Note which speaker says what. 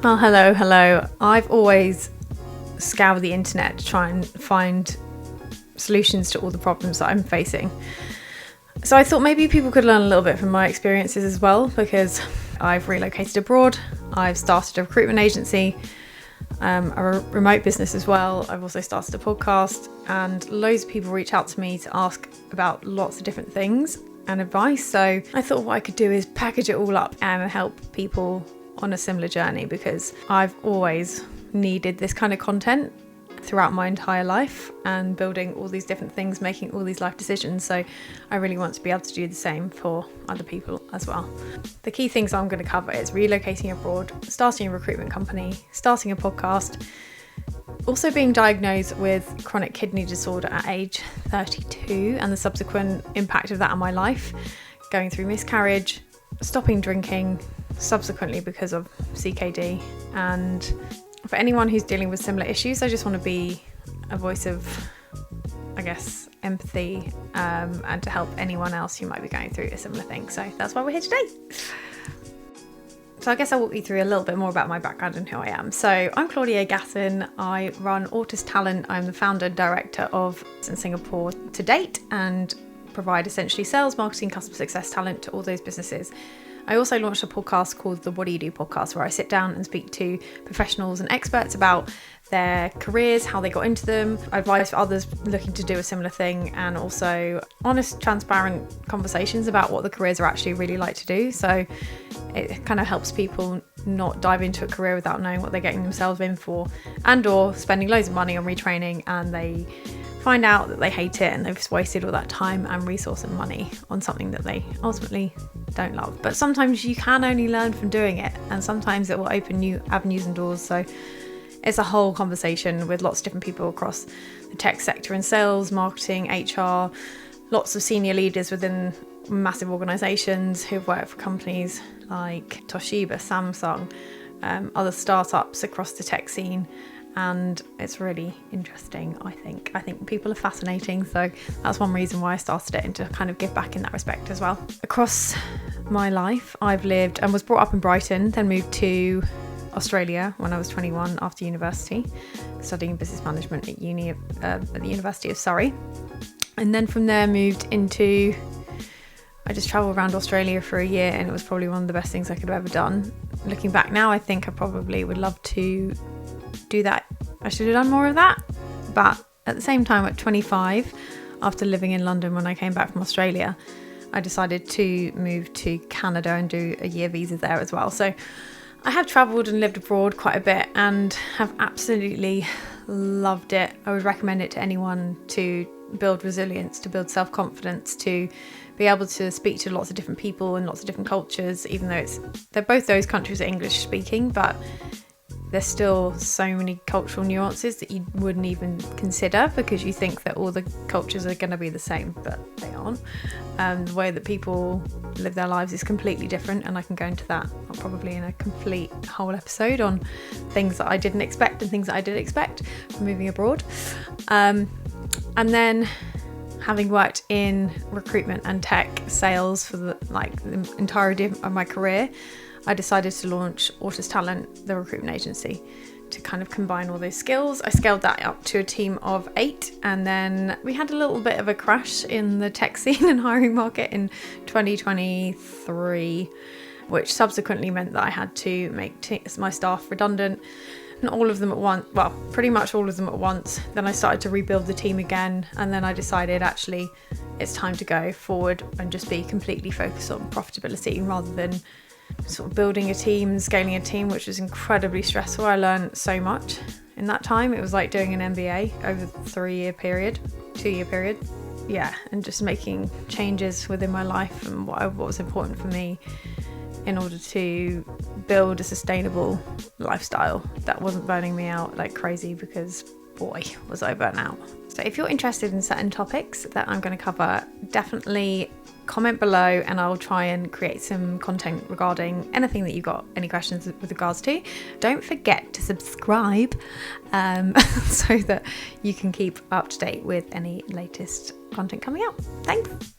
Speaker 1: Well, hello. I've always scoured the internet to try and find solutions to all the problems that I'm facing. So I thought maybe people could learn a little bit from my experiences as well, because I've relocated abroad, I've started a recruitment agency, a remote business as well. I've also started a podcast, and loads of people reach out to me to ask about lots of different things and advice. So I thought what I could do is package it all up and help people on a similar journey, because I've always needed this kind of content throughout my entire life and building all these different things, making all these life decisions. So I really want to be able to do the same for other people as well. The key things I'm going to cover is relocating abroad, starting a recruitment company, starting a podcast, also being diagnosed with chronic kidney disorder at age 32 and the subsequent impact of that on my life, going through miscarriage, stopping drinking subsequently because of CKD. And for anyone who's dealing with similar issues, I just want to be a voice of, I guess, empathy, and to help anyone else who might be going through a similar thing. So that's why we're here today. So I guess I'll walk you through a little bit more about my background and who I am. So I'm Claudia Gasson. I run Autis Talent. I'm the founder and director of in Singapore to date, and provide essentially sales, marketing, customer success talent to all those businesses. I also launched a podcast called the What Do You Do podcast, where I sit down and speak to professionals and experts about their careers, how they got into them, advice for others looking to do a similar thing, and also honest, transparent conversations about what the careers are actually really like to do. So it kind of helps people not dive into a career without knowing what they're getting themselves in for, and or spending loads of money on retraining and they find out that they hate it and they've just wasted all that time and resource and money on something that they ultimately don't love. But sometimes you can only learn from doing it, and sometimes it will open new avenues and doors. So it's a whole conversation with lots of different people across the tech sector and sales, marketing, HR, lots of senior leaders within massive organisations who've worked for companies like Toshiba, Samsung, other startups across the tech scene. And it's really interesting, I think. I think people are fascinating, so that's one reason why I started it, and to kind of give back in that respect as well. Across my life, I've lived and was brought up in Brighton, then moved to Australia when I was 21 after university, studying business management at the University of Surrey. And then from there I just travelled around Australia for a year, and it was probably one of the best things I could have ever done. Looking back now, I think I probably would love to do that. I should have done more of that. But at the same time, at 25, after living in London when I came back from Australia, I decided to move to Canada and do a year visa there as well. So I have travelled and lived abroad quite a bit and have absolutely loved it. I would recommend it to anyone to build resilience, to build self-confidence, to be able to speak to lots of different people and lots of different cultures, even though they're both those countries are English speaking, but there's still so many cultural nuances that you wouldn't even consider, because you think that all the cultures are going to be the same, but they aren't. The way that people live their lives is completely different, and I can go into that probably in a complete whole episode on things that I didn't expect and things that I did expect from moving abroad. And then, having worked in recruitment and tech sales for the entirety of my career, I decided to launch Autis Talent, the recruitment agency, to kind of combine all those skills. I scaled that up to a team of 8, and then we had a little bit of a crash in the tech scene and hiring market in 2023, which subsequently meant that I had to make my staff redundant. Not all of them at once, well, pretty much all of them at once. Then I started to rebuild the team again, and then I decided actually it's time to go forward and just be completely focused on profitability rather than sort of building a team, scaling a team, which was incredibly stressful. I learned so much in that time. It was like doing an MBA over a 2-year period. Yeah, and just making changes within my life and what was important for me in order to build a sustainable lifestyle that wasn't burning me out like crazy, because boy, was I burnt out. So if you're interested in certain topics that I'm going to cover, definitely comment below and I'll try and create some content regarding anything that you've got any questions with regards to. Don't forget to subscribe so that you can keep up to date with any latest content coming out. Thanks.